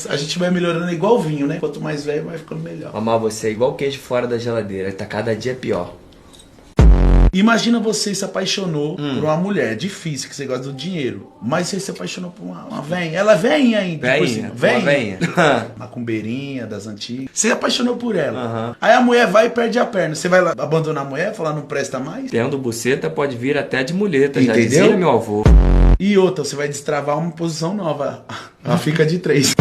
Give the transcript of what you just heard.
a gente vai melhorando igual vinho, né? Quanto mais velho, vai ficando melhor. Amar você é igual queijo fora da geladeira, tá cada dia pior. Imagina você se apaixonou por uma mulher, difícil, que você gosta do dinheiro, mas você se apaixonou por uma venha. Ela é venha ainda. Venha, venha. Macumbeirinha das antigas. Você se apaixonou por ela. Aí a mulher vai e perde a perna. Você vai lá abandonar a mulher, falar não presta mais? Tendo buceta pode vir até de muleta, já Entendeu? dizia meu avô. E outra, você vai destravar uma posição nova. Ela fica de 3.